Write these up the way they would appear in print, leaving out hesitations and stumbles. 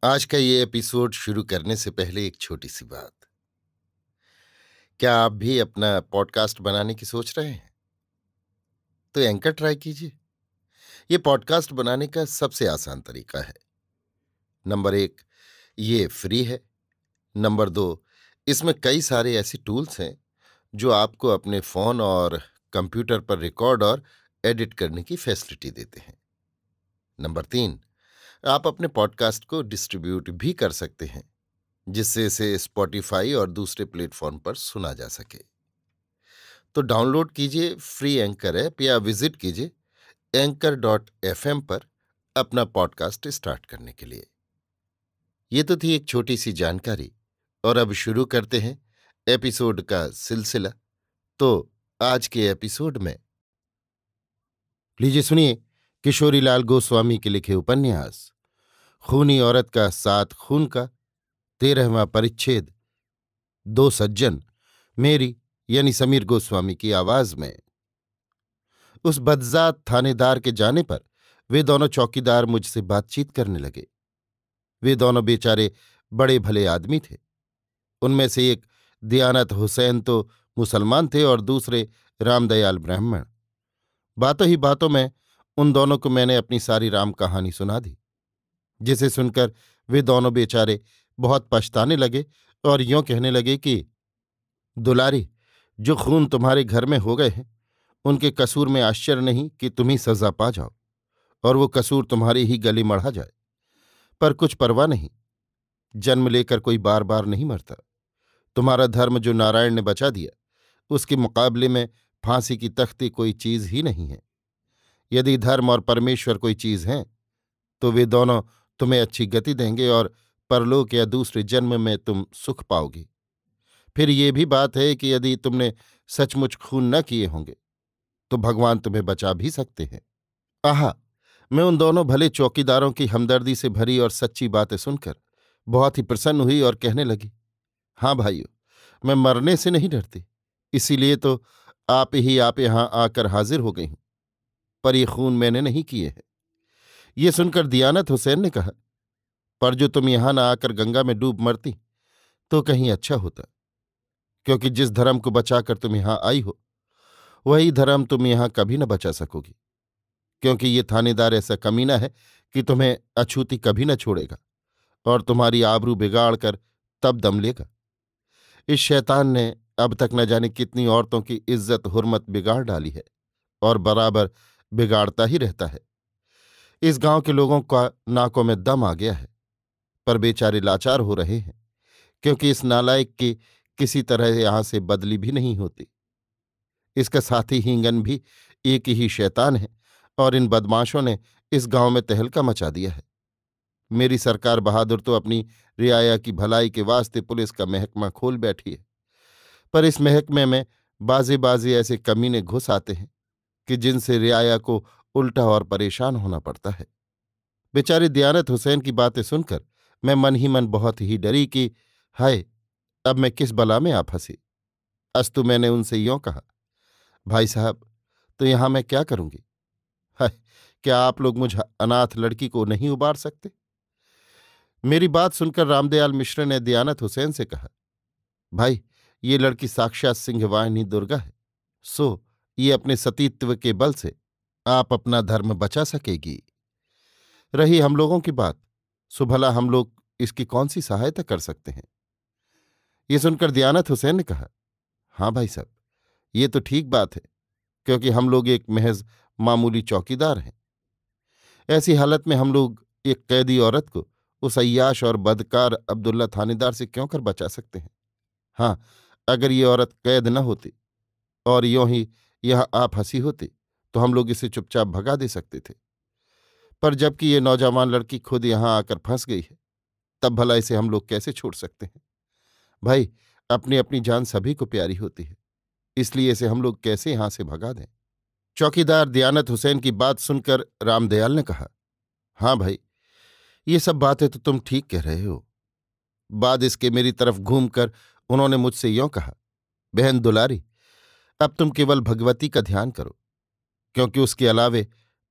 आज का ये एपिसोड शुरू करने से पहले एक छोटी सी बात। क्या आप भी अपना पॉडकास्ट बनाने की सोच रहे हैं? तो एंकर ट्राई कीजिए। ये पॉडकास्ट बनाने का सबसे आसान तरीका है। नंबर 1, ये फ्री है। नंबर 2, इसमें कई सारे ऐसे टूल्स हैं जो आपको अपने फोन और कंप्यूटर पर रिकॉर्ड और एडिट करने की फैसिलिटी देते हैं। नंबर 3, आप अपने पॉडकास्ट को डिस्ट्रीब्यूट भी कर सकते हैं, जिससे इसे स्पॉटिफाई और दूसरे प्लेटफॉर्म पर सुना जा सके। तो डाउनलोड कीजिए फ्री एंकर ऐप या विजिट कीजिए anchor.fm पर अपना पॉडकास्ट स्टार्ट करने के लिए। ये तो थी एक छोटी सी जानकारी, और अब शुरू करते हैं एपिसोड का सिलसिला। तो आज के एपिसोड में लीजिए सुनिए किशोरीलाल गोस्वामी के लिखे उपन्यास खूनी औरत का सात खून का 13वां परिच्छेद, दो सज्जन, मेरी यानी समीर गोस्वामी की आवाज में। उस बदजात थानेदार के जाने पर वे दोनों चौकीदार मुझसे बातचीत करने लगे। वे दोनों बेचारे बड़े भले आदमी थे। उनमें से एक दियानत हुसैन तो मुसलमान थे और दूसरे रामदयाल ब्राह्मण। बातों ही बातों में उन दोनों को मैंने अपनी सारी राम कहानी सुना दी, जिसे सुनकर वे दोनों बेचारे बहुत पछताने लगे और यों कहने लगे कि दुलारी, जो खून तुम्हारे घर में हो गए हैं उनके कसूर में आश्चर्य नहीं कि तुम ही सजा पा जाओ और वो कसूर तुम्हारे ही गले मढ़ा जाए। पर कुछ परवाह नहीं, जन्म लेकर कोई बार बार नहीं मरता। तुम्हारा धर्म जो नारायण ने बचा दिया, उसके मुकाबले में फांसी की तख्ती कोई चीज ही नहीं है। यदि धर्म और परमेश्वर कोई चीज हैं तो वे दोनों तुम्हें अच्छी गति देंगे और परलोक या दूसरे जन्म में तुम सुख पाओगी। फिर ये भी बात है कि यदि तुमने सचमुच खून न किए होंगे तो भगवान तुम्हें बचा भी सकते हैं। आहा, मैं उन दोनों भले चौकीदारों की हमदर्दी से भरी और सच्ची बातें सुनकर बहुत ही प्रसन्न हुई और कहने लगी, हाँ भाइयों, मैं मरने से नहीं डरती, इसीलिए तो आप यहां आकर हाजिर हो गई हूं। पर ये खून मैंने नहीं किए हैं। ये सुनकर दियानत हुसैन ने कहा, पर जो तुम यहां न आकर गंगा में डूब मरती तो कहीं अच्छा होता, क्योंकि जिस धर्म को बचाकर तुम यहां आई हो वही धर्म तुम यहां कभी न बचा सकोगी, क्योंकि ये थानेदार ऐसा कमीना है कि तुम्हें अछूती कभी न छोड़ेगा और तुम्हारी आबरू बिगाड़ कर तब दम लेगा। इस शैतान ने अब तक न जाने कितनी औरतों की इज्जत हुर्मत बिगाड़ डाली है और बराबर बिगाड़ता ही रहता है। इस गांव के लोगों का नाकों में दम आ गया है, पर बेचारे लाचार हो रहे हैं, क्योंकि इस नालायक की किसी तरह यहां से बदली भी नहीं होती। इसका साथी हींगन भी एक ही शैतान है और इन बदमाशों ने इस गांव में तहलका मचा दिया है। मेरी सरकार बहादुर तो अपनी रियाया की भलाई के वास्ते पुलिस का महकमा खोल बैठी है, पर इस महकमे में बाजे बाजे ऐसे कमीने घुस आते हैं कि जिनसे रियाया को उल्टा और परेशान होना पड़ता है। बेचारे दियानत हुसैन की बातें सुनकर मैं मन ही मन बहुत ही डरी कि हाय, अब मैं किस बला में आ फंसी। अस्तु मैंने उनसे यों कहा, भाई साहब, तो यहां मैं क्या करूंगी? हाय, क्या आप लोग मुझ अनाथ लड़की को नहीं उबार सकते? मेरी बात सुनकर रामदयाल मिश्र ने दियानत हुसैन से कहा, भाई, ये लड़की साक्षात सिंहवाहिनी दुर्गा है, सो ये अपने सतीत्व के बल से आप अपना धर्म बचा सकेगी। रही हम लोगों की बात, सो भला हम लोग इसकी कौन सी सहायता कर सकते हैं? ये सुनकर दियानत हुसैन ने कहा, हाँ भाई साहब, ये तो ठीक बात है, क्योंकि हम लोग एक महज मामूली चौकीदार हैं। ऐसी हालत में हम लोग एक कैदी औरत को उस अय्याश और बदकार अब्दुल्ला थानेदार से क्यों कर बचा सकते हैं? हाँ, अगर ये औरत कैद न होती और यों ही यह आप हंसी होती तो हम लोग इसे चुपचाप भगा दे सकते थे। पर जबकि ये नौजवान लड़की खुद यहां आकर फंस गई है, तब भला इसे हम लोग कैसे छोड़ सकते हैं? भाई, अपनी अपनी जान सभी को प्यारी होती है, इसलिए इसे हम लोग कैसे यहां से भगा दें? चौकीदार दियानत हुसैन की बात सुनकर रामदयाल ने कहा, हाँ भाई, ये सब बातें तो तुम ठीक कह रहे हो। बाद इसके मेरी तरफ घूमकर उन्होंने मुझसे यों कहा, बहन दुलारी, अब तुम केवल भगवती का ध्यान करो, क्योंकि उसके अलावे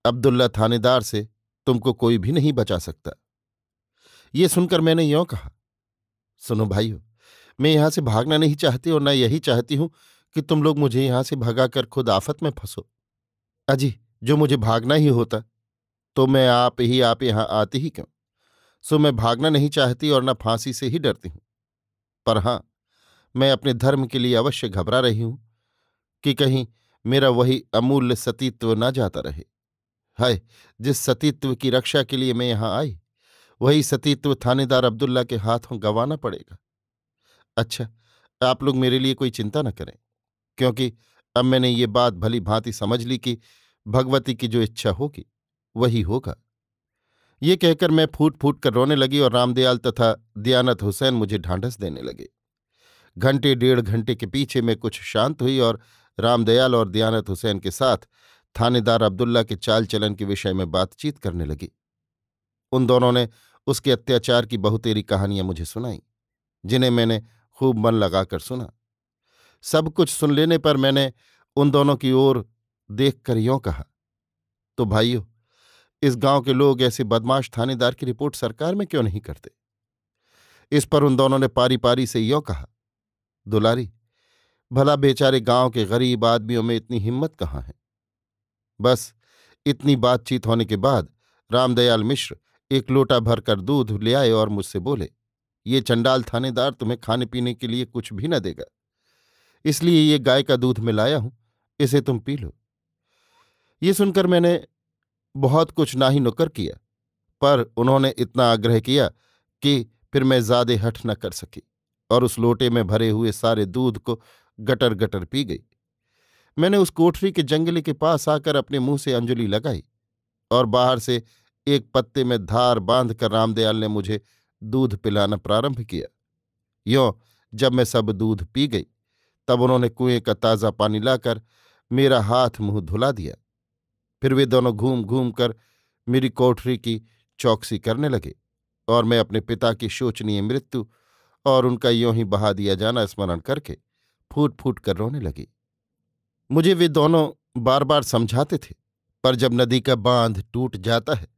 अब्दुल्ला थानेदार से तुमको कोई भी नहीं बचा सकता। ये सुनकर मैंने यों कहा, सुनो भाइयों, मैं यहां से भागना नहीं चाहती और न यही चाहती हूं कि तुम लोग मुझे यहां से भगाकर खुद आफत में फंसो। अजी, जो मुझे भागना ही होता तो मैं आप यहां आती ही क्यों। सो मैं भागना नहीं चाहती और न फांसी से ही डरती हूं। पर हां, मैं अपने धर्म के लिए अवश्य घबरा रही हूं कि कहीं मेरा वही अमूल्य सतीत्व न जाता रहे। हाय, जिस सतीत्व की रक्षा के लिए मैं यहां आई, वही सतीत्व थानेदार अब्दुल्ला के हाथों गंवाना पड़ेगा। अच्छा, आप लोग मेरे लिए कोई चिंता न करें, क्योंकि अब मैंने ये बात भली भांति समझ ली कि भगवती की जो इच्छा होगी वही होगा। ये कहकर मैं फूट फूट कर रोने लगी और रामदयाल तथा दयानत हुसैन मुझे ढांढस देने लगे। घंटे डेढ़ घंटे के पीछे मैं कुछ शांत हुई और रामदयाल और दयानत हुसैन के साथ थानेदार अब्दुल्ला के चाल चलन के विषय में बातचीत करने लगी। उन दोनों ने उसके अत्याचार की बहुतेरी कहानियां मुझे सुनाई, जिन्हें मैंने खूब मन लगाकर सुना। सब कुछ सुन लेने पर मैंने उन दोनों की ओर देखकर यों कहा, तो भाइयों, इस गांव के लोग ऐसे बदमाश थानेदार की रिपोर्ट सरकार में क्यों नहीं करते। इस पर उन दोनों ने पारी पारी से यों कहा, दुलारी, भला बेचारे गांव के गरीब आदमियों में इतनी हिम्मत कहाँ है। बस इतनी बातचीत होने के बाद रामदयाल मिश्र एक लोटा भरकर दूध ले आए और मुझसे बोले, ये चंडाल थानेदार तुम्हें खाने पीने के लिए कुछ भी न देगा, इसलिए ये गाय का दूध मैं लाया हूं, इसे तुम पी लो। ये सुनकर मैंने बहुत कुछ नाही नुक्कर किया, पर उन्होंने इतना आग्रह किया कि फिर मैं ज्यादा हठ न कर सकी और उस लोटे में भरे हुए सारे दूध को गटर गटर पी गई। मैंने उस कोठरी के जंगले के पास आकर अपने मुंह से अंजलि लगाई और बाहर से एक पत्ते में धार बांधकर रामदयाल ने मुझे दूध पिलाना प्रारंभ किया। यों जब मैं सब दूध पी गई, तब उन्होंने कुएं का ताज़ा पानी लाकर मेरा हाथ मुंह धुला दिया। फिर वे दोनों घूम घूम कर मेरी कोठरी की चौकसी करने लगे और मैं अपने पिता की शोचनीय मृत्यु और उनका यों ही बहा दिया जाना स्मरण करके फूट फूट कर रोने लगी। मुझे वे दोनों बार बार समझाते थे, पर जब नदी का बांध टूट जाता है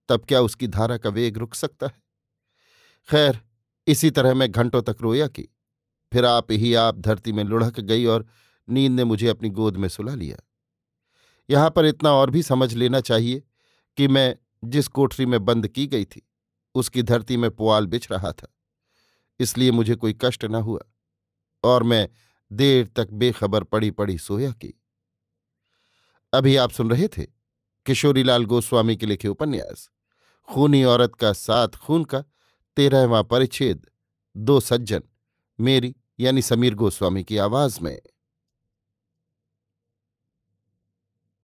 तब क्या उसकी धारा का वेग रुक सकता है। खैर, इसी तरह मैं घंटों तक रोया कि फिर आप धरती में लुढ़क गई और नींद ने मुझे अपनी गोद में सुला लिया। यहां पर इतना और भी समझ लेना चाहिए कि मैं जिस कोठरी में बंद की गई थी उसकी धरती में पुआल बिछ रहा था, इसलिए मुझे कोई कष्ट न हुआ और मैं देर तक बेखबर पड़ी पड़ी सोया कि। अभी आप सुन रहे थे किशोरीलाल गोस्वामी के लिखे उपन्यास खूनी औरत का सात खून का 13वां परिच्छेद, दो सज्जन, मेरी यानी समीर गोस्वामी की आवाज में।